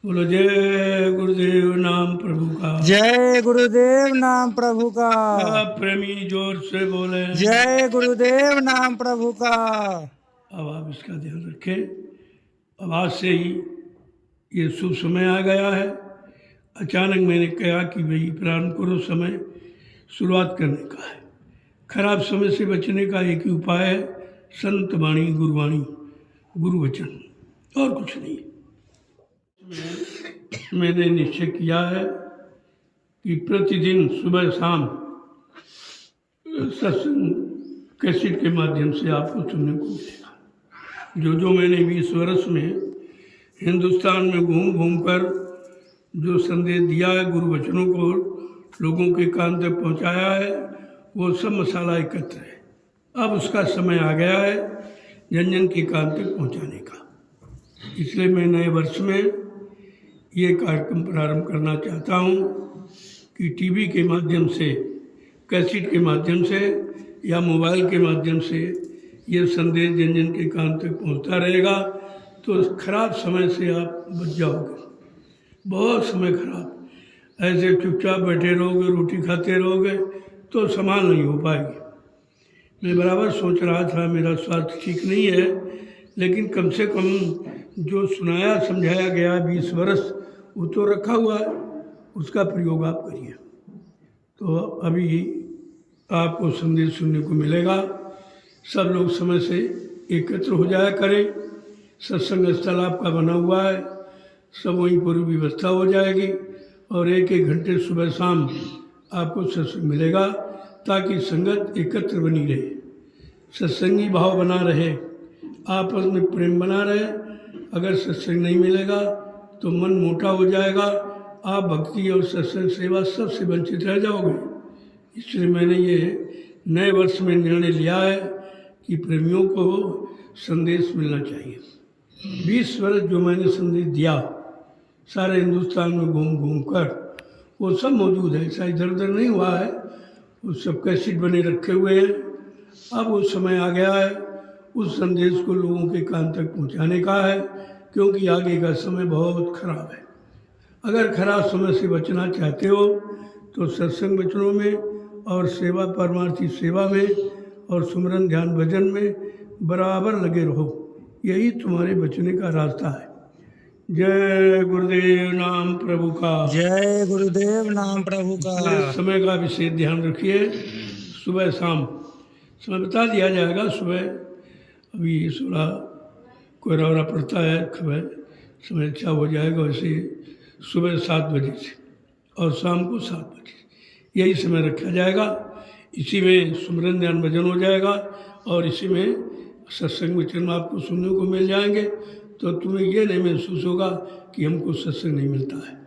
बोलो जय गुरुदेव नाम प्रभु का। जय गुरुदेव नाम प्रभु का। सब प्रेमी जोर से बोले जय गुरुदेव नाम प्रभु का। अब आप इसका ध्यान रखें। अब आज से ही ये शुभ समय आ गया है। अचानक मैंने कहा कि भाई प्रारंभ करो, समय शुरुआत करने का है। खराब समय से बचने का एक ही उपाय है, संत वाणी, गुरुवाणी, गुरु वचन, और कुछ नहीं। मैंने निश्चय किया है कि प्रतिदिन सुबह शाम सत्संग कैसेट के माध्यम से आपको सुनने को मिलेगा। जो मैंने 20 वर्ष में हिंदुस्तान में घूम घूम कर जो संदेश दिया है, गुरु वचनों को लोगों के कान तक पहुंचाया है, वो सब मसाला एकत्र है। अब उसका समय आ गया है जन जन के कान तक पहुंचाने का। इसलिए मैं नए वर्ष में ये कार्यक्रम प्रारंभ करना चाहता हूँ कि टीवी के माध्यम से, कैसेट के माध्यम से या मोबाइल के माध्यम से ये संदेश जन जन के कान तक पहुँचता रहेगा तो खराब समय से आप बच जाओगे। बहुत समय खराब, ऐसे चुपचाप बैठे रहोगे, रोटी खाते रहोगे तो संभाल नहीं हो पाएगी। मैं बराबर सोच रहा था मेरा स्वास्थ्य ठीक नहीं है, लेकिन कम से कम जो सुनाया समझाया गया 20 वर्ष वो तो रखा हुआ है, उसका प्रयोग आप करिए तो अभी आपको संदेश सुनने को मिलेगा। सब लोग समय से एकत्र हो जाया करें। सत्संग स्थल आपका बना हुआ है, सब वहीं पूरी व्यवस्था हो जाएगी और एक एक घंटे सुबह शाम आपको सत्संग मिलेगा ताकि संगत एकत्र बनी रहे, सत्संगी भाव बना रहे, आपस में प्रेम बना रहे। अगर सत्संग नहीं मिलेगा तो मन मोटा हो जाएगा, आप भक्ति और सत्संग सेवा सबसे वंचित रह जाओगे। इसलिए मैंने ये नए वर्ष में निर्णय लिया है कि प्रेमियों को संदेश मिलना चाहिए। 20 वर्ष जो मैंने संदेश दिया सारे हिंदुस्तान में घूम घूम कर, वो सब मौजूद है, ऐसा इधर उधर नहीं हुआ है, वो सब कैसेट बने रखे हुए हैं। अब वो समय आ गया है उस संदेश को लोगों के कान तक पहुंचाने का है, क्योंकि आगे का समय बहुत खराब है। अगर खराब समय से बचना चाहते हो तो सत्संग वचनों में और सेवा, परमार्थी सेवा में और सुमरन ध्यान भजन में बराबर लगे रहो, यही तुम्हारे बचने का रास्ता है। जय गुरुदेव नाम प्रभु का। जय गुरुदेव नाम प्रभु का। समय का विशेष ध्यान रखिए। सुबह शाम समय बता दिया जाएगा। सुबह अभी थोड़ा कोहरा पड़ता है, खबर समय अच्छा हो जाएगा। वैसे सुबह 7 बजे से और शाम को 7 बजे यही समय रखा जाएगा। इसी में सुमरन ध्यान भजन हो जाएगा और इसी में सत्संग वचन आपको सुनने को मिल जाएंगे, तो तुम्हें ये नहीं महसूस होगा कि हमको सत्संग नहीं मिलता है।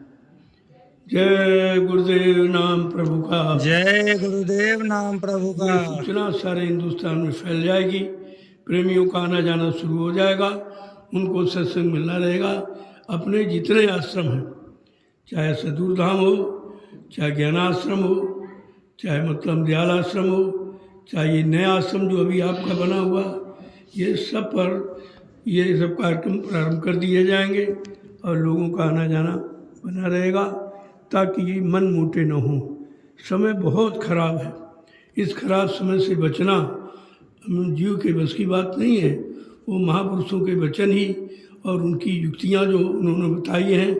जय गुरुदेव नाम प्रभु का। जय गुरुदेव नाम प्रभु का। सूचना सारे हिंदुस्तान में फैल जाएगी, प्रेमियों का आना जाना शुरू हो जाएगा, उनको सत्संग मिलना रहेगा। अपने जितने आश्रम हैं, चाहे सदूर धाम हो, चाहे ज्ञानाश्रम हो, चाहे मतलब दयाल आश्रम हो, चाहे ये नया आश्रम जो अभी आपका बना हुआ, ये सब पर ये सब कार्यक्रम प्रारंभ कर दिए जाएंगे और लोगों का आना जाना बना रहेगा ताकि मन मोटे न हो। समय बहुत खराब है, इस खराब समय से बचना जीव के बस की बात नहीं है। वो महापुरुषों के वचन ही और उनकी युक्तियाँ जो उन्होंने बताई हैं,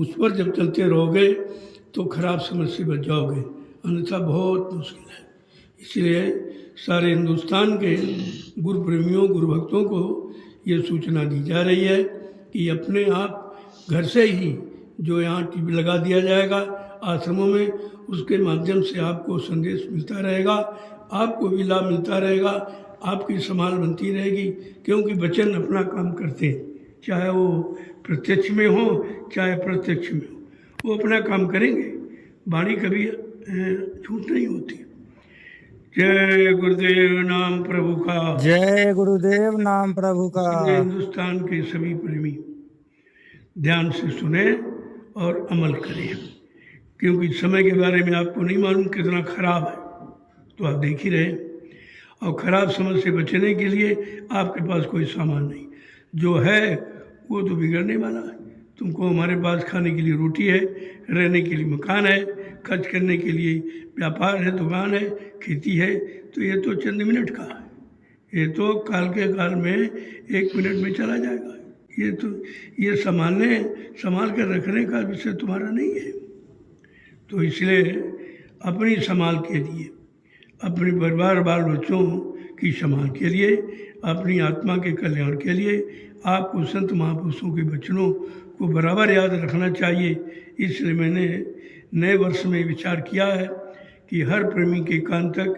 उस पर जब चलते रहोगे तो खराब समय से बच जाओगे, अन्यथा बहुत मुश्किल है। इसलिए सारे हिंदुस्तान के गुरु प्रेमियों, गुरु भक्तों को ये सूचना दी जा रही है कि अपने आप घर से ही जो यहाँ टीवी लगा दिया जाएगा आश्रमों में, उसके माध्यम से आपको संदेश मिलता रहेगा, आपको भी लाभ मिलता रहेगा, आपकी संभाल बनती रहेगी। क्योंकि वचन अपना काम करते हैं, चाहे वो प्रत्यक्ष में हो चाहे प्रत्यक्ष में हो, वो अपना काम करेंगे। वाणी कभी झूठ नहीं होती। जय गुरुदेव नाम प्रभु का। जय गुरुदेव नाम प्रभु का। हिंदुस्तान के सभी प्रेमी ध्यान से सुने और अमल करें, क्योंकि समय के बारे में आपको नहीं मालूम कितना खराब है, तो आप देख ही रहे। और ख़राब समय से बचने के लिए आपके पास कोई सामान नहीं, जो है वो तो बिगड़ने वाला है। तुमको हमारे पास खाने के लिए रोटी है, रहने के लिए मकान है, खर्च करने के लिए व्यापार है, दुकान है, खेती है। तो ये तो चंद मिनट का है, ये तो काल के काल में 1 मिनट में चला जाएगा। ये संभाल कर रखने का विषय तुम्हारा नहीं है। तो इसलिए अपनी संभाल के लिए, अपने परिवार बाल बच्चों की संभाल के लिए, अपनी आत्मा के कल्याण के लिए आपको संत महापुरुषों के वचनों को बराबर याद रखना चाहिए। इसलिए मैंने नए वर्ष में विचार किया है कि हर प्रेमी के कान तक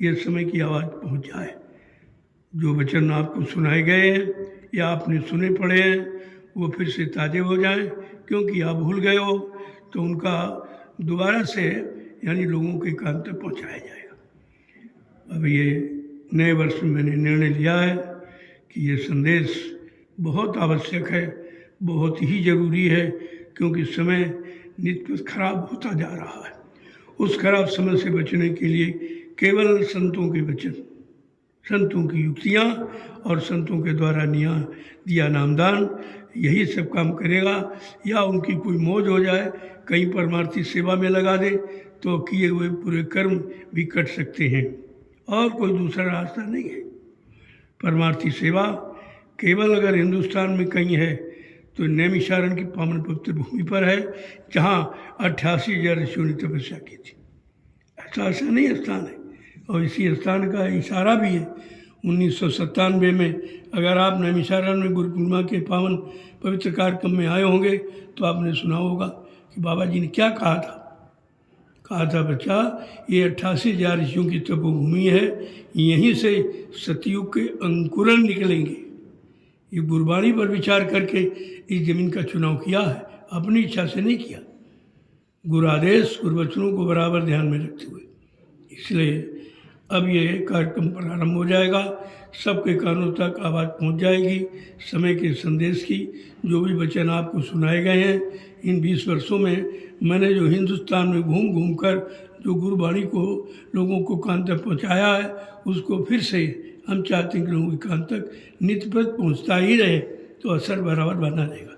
ये समय की आवाज़ पहुंच जाए। जो वचन आपको सुनाए गए हैं या आपने सुने पढ़े हैं वो फिर से ताज़े हो जाएं, क्योंकि आप भूल गए हो तो उनका दोबारा से यानी लोगों के कान तक पहुंचाया जाएगा। अब ये नए वर्ष में मैंने निर्णय लिया है कि ये संदेश बहुत आवश्यक है, बहुत ही ज़रूरी है, क्योंकि समय नित्य खराब होता जा रहा है। उस खराब समय से बचने के लिए केवल संतों के वचन, संतों की युक्तियाँ और संतों के द्वारा दिया नामदान यही सब काम करेगा। या उनकी कोई मौज हो जाए, कहीं परमार्थी सेवा में लगा दे तो किए हुए पूरे कर्म भी कट सकते हैं, और कोई दूसरा रास्ता नहीं है। परमार्थी सेवा केवल अगर हिंदुस्तान में कहीं है तो नैमिषारण्य की पावन पवित्र भूमि पर है, जहाँ 88,000 ऋषियों ने तपस्या की थी। ऐसा नहीं स्थान है, और इसी स्थान का इशारा भी है 1997 में। अगर आप नैमिषारण्य में गुरु पूर्णिमा के पावन पवित्र कार्यक्रम में आए होंगे तो आपने सुना होगा कि बाबा जी ने क्या कहा था, बच्चा ये 88,000 ऋषियों की तपोभूमि है, यहीं से सतयुग के अंकुरन निकलेंगे। ये गुरबाणी पर विचार करके इस जमीन का चुनाव किया है, अपनी इच्छा से नहीं किया, गुरु आदेश गुरु वचनों को बराबर ध्यान में रखते हुए। इसलिए अब ये कार्यक्रम प्रारंभ हो जाएगा, सबके कानों तक आवाज़ पहुंच जाएगी समय के संदेश की। जो भी वचन आपको सुनाए गए हैं इन 20 वर्षों में, मैंने जो हिंदुस्तान में घूम कर जो गुरुवाणी को लोगों को कान तक पहुंचाया है, उसको फिर से हम चाहते हैं कि लोगों के कान तक नित्य पहुंचता ही रहे, तो असर बराबर बना रहेगा।